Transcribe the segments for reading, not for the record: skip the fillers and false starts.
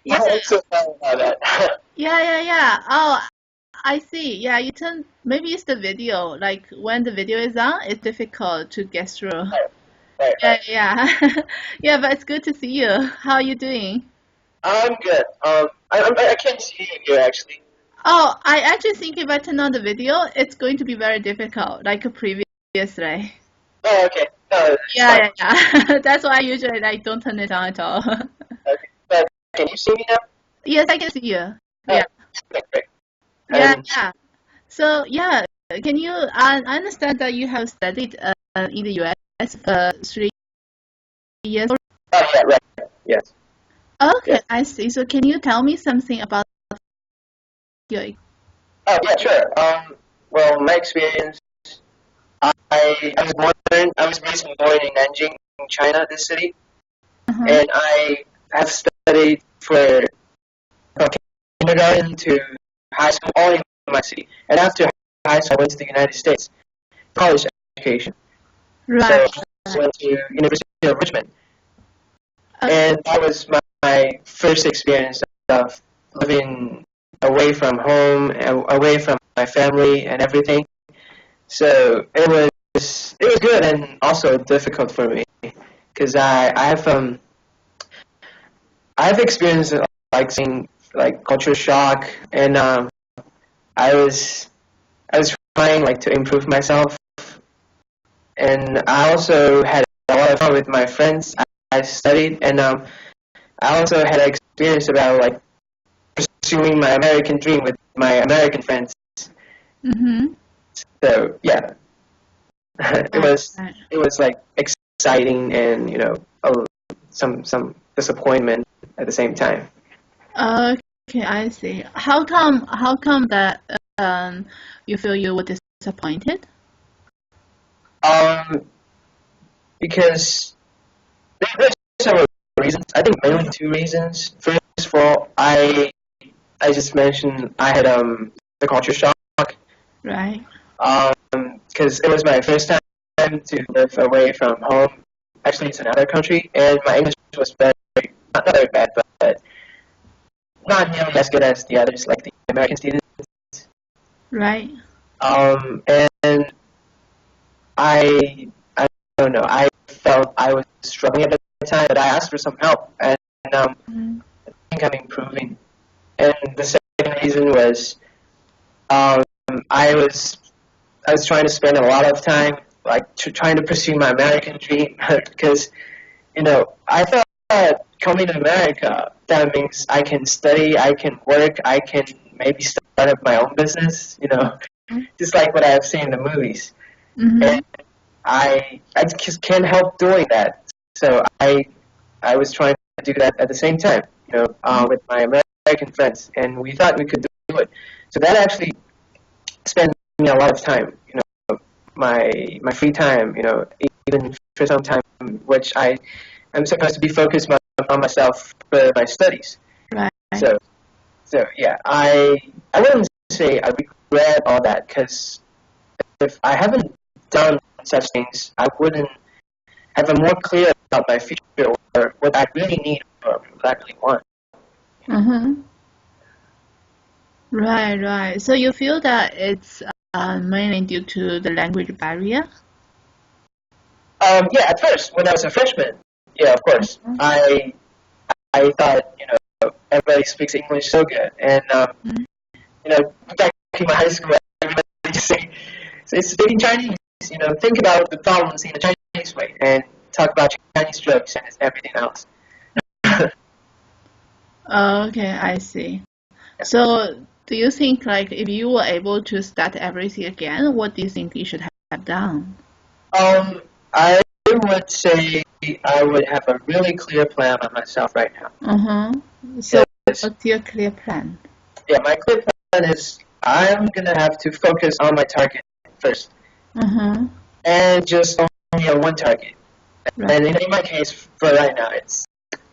Yeah, I'm so sorry about that. yeah. Oh, I see. Yeah, you turn, maybe it's the video. Like when the video is on, it's difficult to get through. Right, Yeah, right. yeah. Yeah, but it's good to see you. How are you doing? I'm good. I can't see you here actually. Oh, I actually think if I turn on the video, it's going to be very difficult, like previously. Oh, okay. No, it's fine. Yeah, yeah. That's why I usually like don't turn it on at all. Okay. But can you see me now? Yes, I can see you. Oh, Yeah, okay, great. yeah, And yeah. So yeah, can you? I understand that you have studied in the U.S. for 3 years. oh yeah, right. Yes. Okay, Yes. I see. So can you tell me something about your? Oh yeah, sure. Well, my experience. I was I was raised and born in Nanjing, China, this city, Uh-huh. and I have studied from kindergarten to high school, all in my city. And after high school, I went to the United States, college education. So Right, I right. went to University of Richmond, Okay. and that was my first experience of living away from home, away from my family and everything. So it was good and also difficult for me because I have experienced like seeing like culture shock, and I was trying like to improve myself, and I also had a lot of fun with my friends. I studied, and I also had an experience about like pursuing my American dream with my American friends. Mm-hmm. So yeah, it Right, was right. it was like exciting and some disappointment at the same time. Okay, I see. How come that you feel you were disappointed? Um, because there's several reasons. I think mainly two reasons. First of all, I just mentioned I had the culture shock Right. because it was my first time to live away from home. Actually, it's another country, and my English was not very bad, but not nearly as good as the others, like the American students. Right. And I don't know. I felt I was struggling at the time, but I asked for some help, and Mm-hmm. I think I'm improving. And the second reason was um, I was I was trying to spend a lot of time like trying to pursue my American dream because I thought that coming to America that means I can study, I can work, I can maybe start up my own business, just like what I've seen in the movies. Mm-hmm. And I just can't help doing that. So I was trying to do that at the same time, with my American friends, and we thought we could do it. So that actually spent me a lot of time, my free time, even for some time, which I'm supposed to be focused on myself for my studies. Right. So yeah, I wouldn't say I regret all that because if I haven't done such things, I wouldn't have a more clear about my future or what I really need or what I really want. Mm-hmm. Right, right. So you feel that it's mainly due to the language barrier? Yeah, at first when I was a freshman, yeah, of course, Mhm. I thought everybody speaks English so good, and back in my high school, everybody just say speaking Chinese. Think about the problems in the Chinese way and talk about Chinese jokes and everything else. Okay, I see. So do you think like if you were able to start everything again, what do you think you should have done? I would say I would have a really clear plan on myself right now. Uh-huh. So Yes, what's your clear plan? yeah, my clear plan is I'm gonna have to focus on my target first, Uh-huh. and just only on one target. Right. And in my case, for right now, it's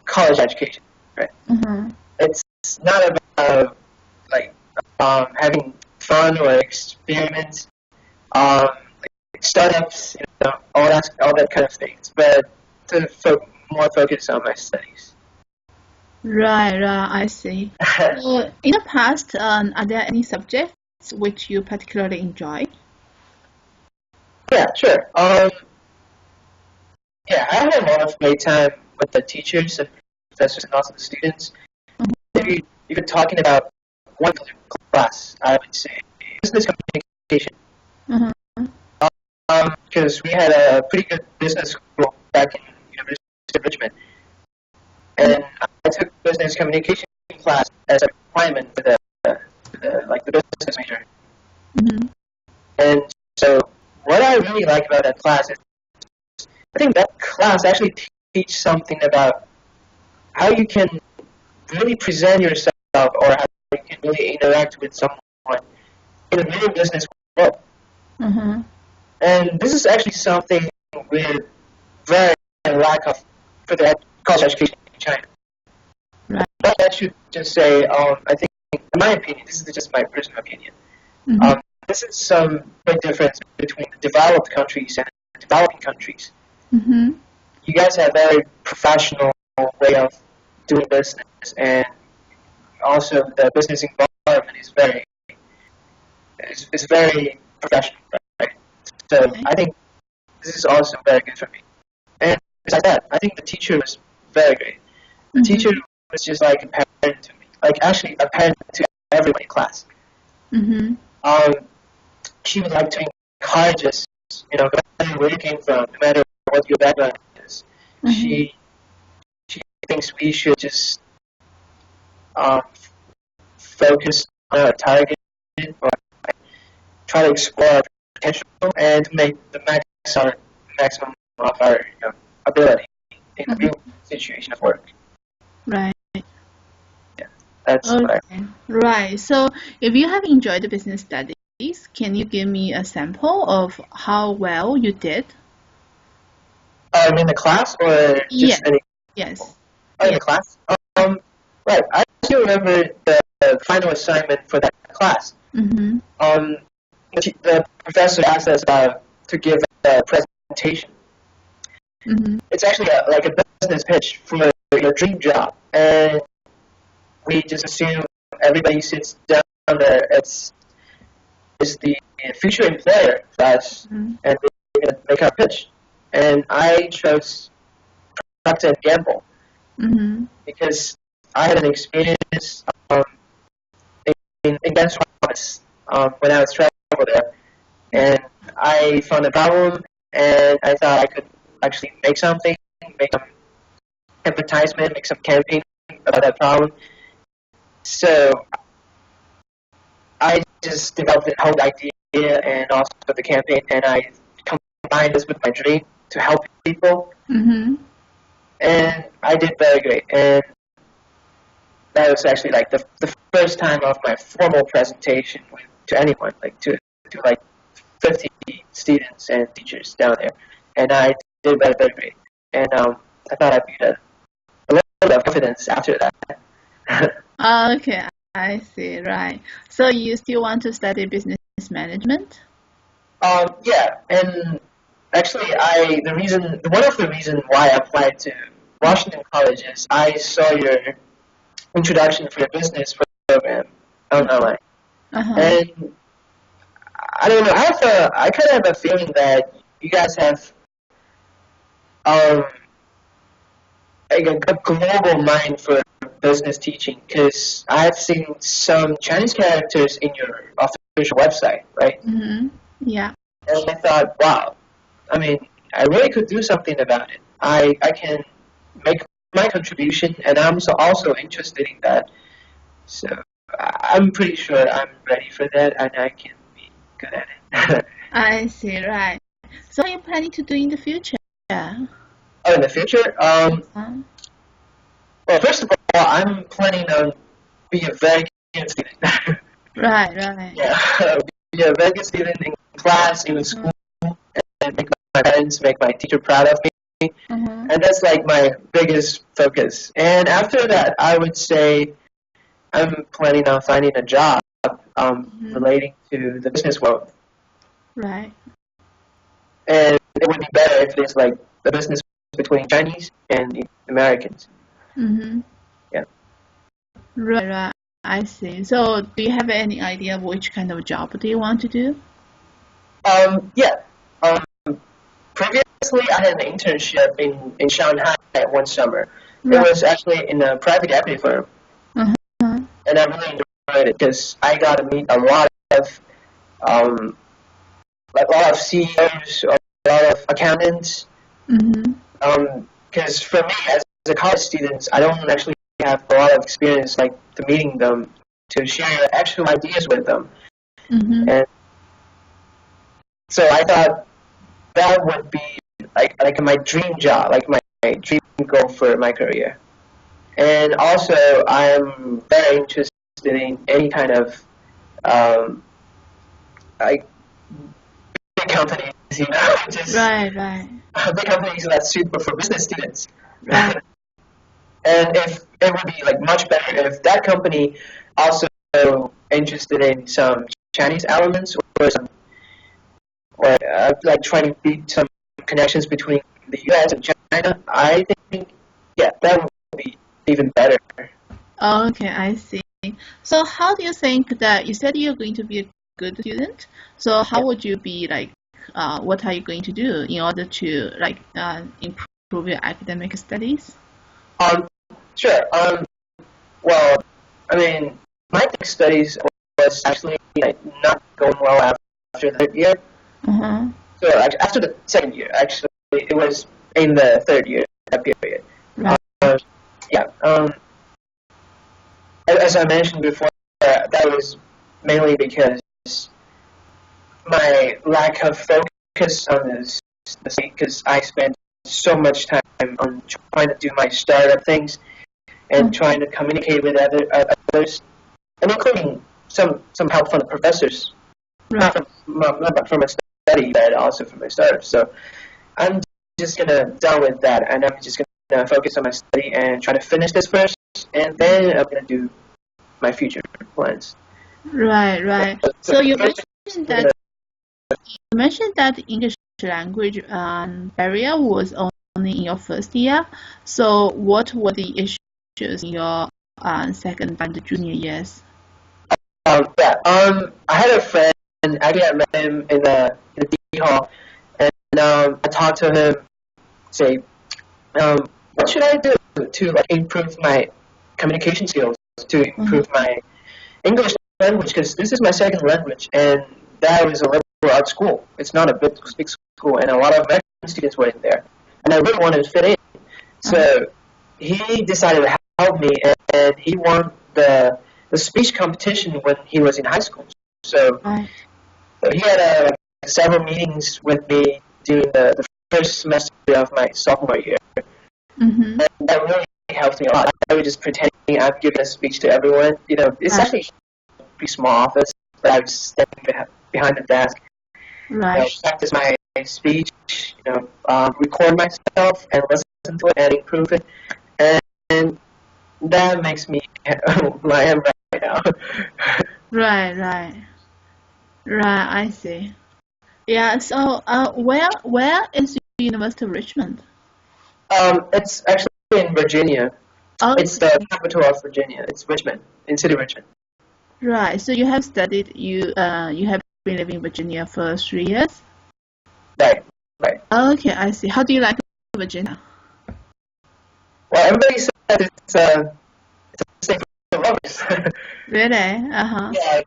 college education. Right? Uh-huh. It's not about like having fun or experiments, um, startups, all that kind of things, but to more focus on my studies. Right, right, I see. So in the past, are there any subjects which you particularly enjoy? Yeah, sure. Yeah, I had a lot of great time with the teachers and professors and also the students. Maybe if you're talking about one particular class, I would say business communication. Uh-huh. Because we had a pretty good business school back in University of Richmond, and I took business communication class as a requirement for the business major. Mm-hmm. And so, what I really like about that class is I think that class actually teach something about how you can really present yourself or how you can really interact with someone in a real business world. Uh-huh. And this is actually something with very lack of further college education in China. Right. But I should just say, I think, in my opinion, this is just my personal opinion. Mm-hmm. This is some big difference between the developed countries and the developing countries. Mm-hmm. You guys have a very professional way of doing business, and also the business environment is very professional, right? So Okay. I think this is also very good for me. And besides that, I think the teacher was very great. The teacher was just like a parent to me, like actually a parent to everyone in class. Mm-hmm. She would like to encourage us, no matter where you came from, no matter what your background is. Mm-hmm. She thinks we should just um, focus on our target or try to explore our potential and make the maximum of our ability in the real situation of work. Right. Yeah, that's what I. Okay. Right. So if you have enjoyed the business studies, can you give me a sample of how well you did? In the class or Yes. just any? Yes. Oh, in Yeah. the class. Right. I still remember the final assignment for that class. Mm-hmm. The professor asked us to give a presentation. Mm-hmm. It's actually like a business pitch for your dream job, and we just assume everybody sits down there. It's the future employer for us, Mm-hmm. and we're gonna make our pitch. And I chose Procter and Gamble Mm-hmm. because I had an experience in dance office when I was traveling there, and I found a problem, and I thought I could actually make something, make some advertisement, make some campaign about that problem. So I just developed the whole idea and also the campaign, and I combined this with my dream to help people, Mm-hmm. and I did very great. And that was actually like the first time of my formal presentation to anyone, like to like 50 students and teachers down there, and I did very, very great. And I thought I'd get a little bit of confidence after that. Okay, I see. Right. So you still want to study business management? Yeah, and actually, one of the reasons why I applied to Washington College is I saw your introduction for your business program online, Uh-huh. and I don't know. I kind of have a feeling that you guys have um, like a global mind for business teaching because I've seen some Chinese characters in your official website, right? Mm-hmm. Yeah. And I thought, wow, I mean, I really could do something about it. I can make my contribution, and I'm also interested in that. So I'm pretty sure I'm ready for that, and I can be good at it. I see. Right. So what are you planning to do in the future? Oh, in the future, Uh, well, first of all, I'm planning on being a very good student. right. Right. Yeah, be a very good student in class, in school, and make my parents, make my teacher proud of me. Uh-huh. And that's like my biggest focus. And after that, I would say I'm planning on finding a job relating to the business world. Right. And it would be better if there's like the business between Chinese and Americans. Mm-hmm. Yeah. Right, right. I see. So, do you have any idea which kind of job do you want to do? Yeah. Um, Previously, I had an internship in Shanghai one summer. It Right. was actually in a private equity firm, Uh-huh. and I really enjoyed it because I got to meet a lot of um, like a lot of CEOs, a lot of accountants. Mm-hmm. Because for me, as a college student, I don't actually have a lot of experience like to meeting them to share actual ideas with them, Mm-hmm. and so I thought that would be like my dream job, like my dream goal for my career. And also, I'm very interested in any kind of um, like big companies, just Right, right, big companies that's super for business students. right. And if it would be like much better if that company also interested in some Chinese elements or some or like trying to beat some connections between the U.S. and China. I think yeah, that would be even better. Okay, I see. So, how do you think that you said you're going to be a good student? So, Yeah. how would you be like? What are you going to do in order to like improve your academic studies? Um, sure. Well, I mean, my tech studies was actually like, not going well after the third year. Uh-huh. So after the second year, actually, it was in the third year that period. Right. Um, yeah. As I mentioned before, that was mainly because my lack of focus on this because I spent so much time on trying to do my startup things and trying to communicate with others, and including some help from the professors, Right. not from my study, but also from my startup. So I'm just gonna done with that, and I'm just gonna focus on my study and try to finish this first, and then I'm gonna do my future plans. Right, right. So So you first, mentioned that English language barrier was only in your first year. So what were the issues in your second and junior years? yeah, I had a friend. Actually, I met him in the D hall, and I talked to him. Say, what should I do to like improve my communication skills, to Mhm. improve my English language? Because this is my second language, and that was a liberal arts school. It's not a big school, and a lot of American students were in there, and I really wanted to fit in. Uh-huh. So he decided to help me, and he won the speech competition when he was in high school. So Right. he had several meetings with me during the first semester of my sophomore year. Mm-hmm. And that really helped me a lot. I was just pretending I'm giving a speech to everyone. You know, it's Right. actually a pretty small office, but I was standing behind the desk, Right. practice my speech, record myself and listen to it and improve it. And that makes me who I am right now. Right. Right. Right. I see. Yeah. So, where is the University of Richmond? It's actually in Virginia. Oh, It's the capital of Virginia. It's Richmond, in city Richmond. right. So you have studied you have been living in Virginia for 3 years. Right, right. Okay, I see. How do you like Virginia? Well, everybody says it's a state for lovers. Really? Uh-huh. Yeah,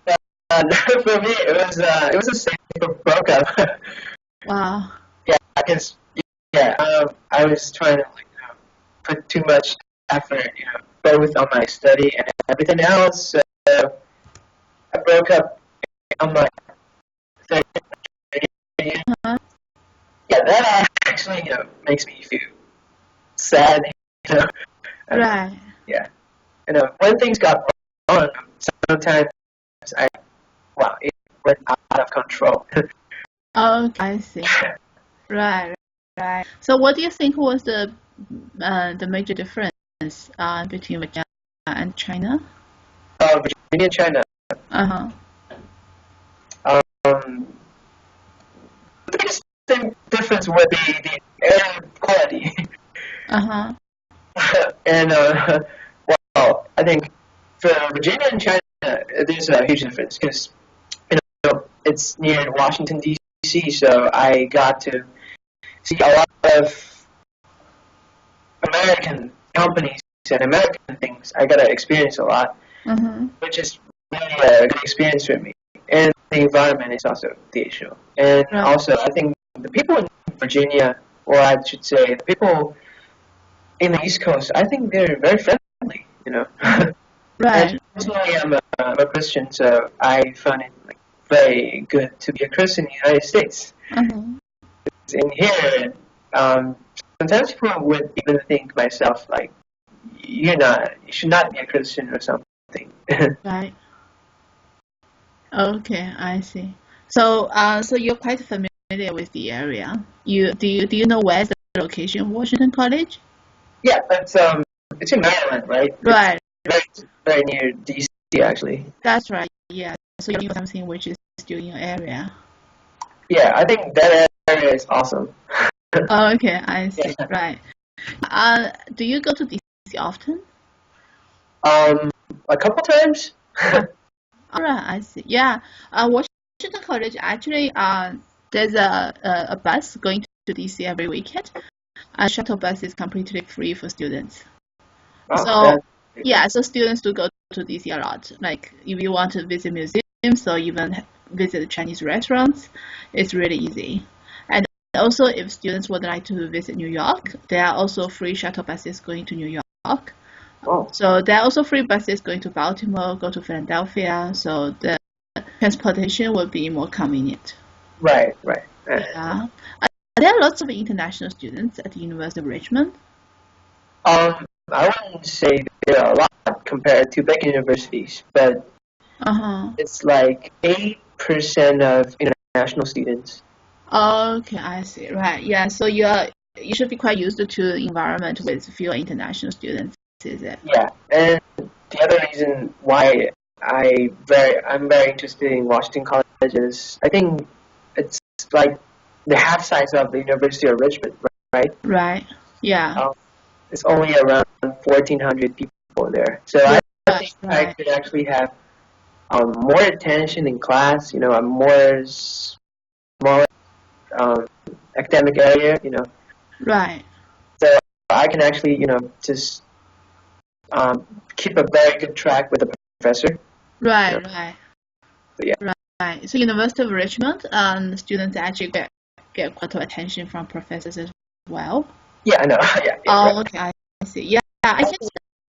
for me it was a state for breakup. Wow. Yeah, because I was trying to like put too much effort, both on my study and everything else. So I broke up on my third year. Uh-huh. Yeah, that actually makes me feel sad. You know, uh, Right. yeah, when things got wrong, sometimes I it went out of control. Okay, I see. Right, right. So what do you think was the major difference between Virginia and China? Virginia and China. Uh-huh. Um, the biggest difference would be the air quality. Uh-huh. And well, I think For Virginia and China, there's a huge difference because it's near Washington D.C., so I got to see a lot of American companies and American things. I got to experience a lot, which is really a good experience for me. And the environment is also the issue. And also, I think the people in Virginia, or I should say, the people in the East Coast, I think they're very friendly. Right. And personally, I'm a Christian, so I find it very good to be a Christian in the United States. In here, sometimes people would even think myself like, you should not be a Christian or something. Right. Okay, I see. So, so you're quite familiar with the area. Do you know where's the location of Washington College? Yeah, it's in Maryland, right? Right. It's very near DC, actually. That's right. Yeah. So you know something which is still in your area. Yeah, I think that area is awesome. Oh, okay, I see. Yeah. Right. Do you go to DC often? A couple times. All right, I see. Yeah. Washington College actually, there's a bus going to DC every weekend. A shuttle bus is completely free for students. Oh, So yeah, so students do go to DC a lot. Like if you want to visit museums or even visit Chinese restaurants, it's really easy. And also, if students would like to visit New York, there are also free shuttle buses going to New York. Oh. So there are also free buses going to Baltimore, go to Philadelphia. So the transportation will be more convenient. Right. Yeah. There are lots of international students at the University of Richmond. I wouldn't say there are a lot compared to big universities, but it's like 8% of international students. Okay, I see. Right. Yeah. So you should be quite used to the environment with fewer international students, is it? Yeah, and the other reason why I'm very interested in Washington College is I think it's like the half size of the University of Richmond, right? Right. Yeah. It's only around 1,400 people there, so I think I could actually have more attention in class. A more smaller academic area. Right. So I can actually just keep a very good track with the professor. Right. So, yeah. Right. So University of Richmond, students actually get quite a lot of attention from professors as well. Yeah, I know. Yeah. Oh, okay, I see. Yeah, I can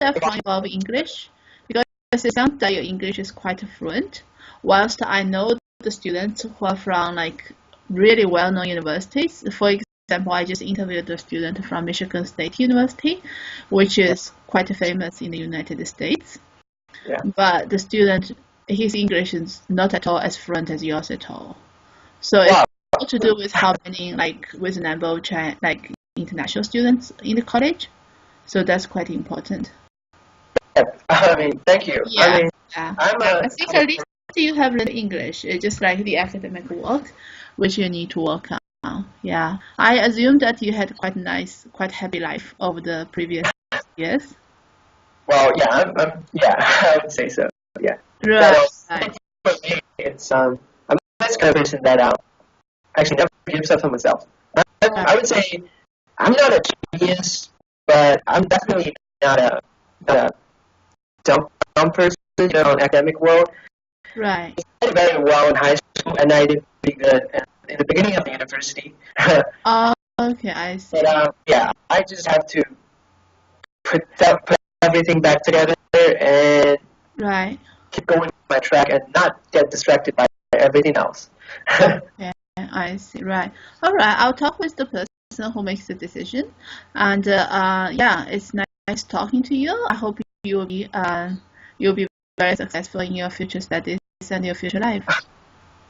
definitely involve English because it sounds that your English is quite fluent. Whilst I know the students who are from like really well-known universities. For example, I just interviewed a student from Michigan State University, which is quite famous in the United States. Yeah. But the student, his English is not at all as fluent as yours at all. So it's all to do with how many, with the number of international students in the college. So that's quite important. Yeah. I mean, thank you. Yeah. I think at least you have learned English. It's just like the academic work, which you need to work on. Yeah. I assume that you had quite nice, quite happy life over the previous years. Well, yeah, I would say so. Yeah. Right. For me, it's I'm this kind of person that actually never gives up on myself. I would say I'm not a genius, but I'm definitely not a dumb person, in the academic world. Right. I did very well in high school, and I did pretty good in the beginning of the university. Okay, I see. But yeah, I just have to put everything back together and keep going with my track and not get distracted by everything else. Okay, I see. Right. All right. I'll talk with the person who makes the decision, and yeah, it's nice talking to you. I hope you'll be very successful in your future studies and your future life.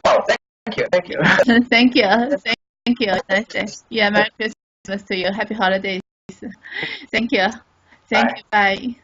Oh, thank you. Thank you. Thank you. Nice day. Yeah, Merry Christmas to you. Happy holidays. Thank you. Thank you. Bye.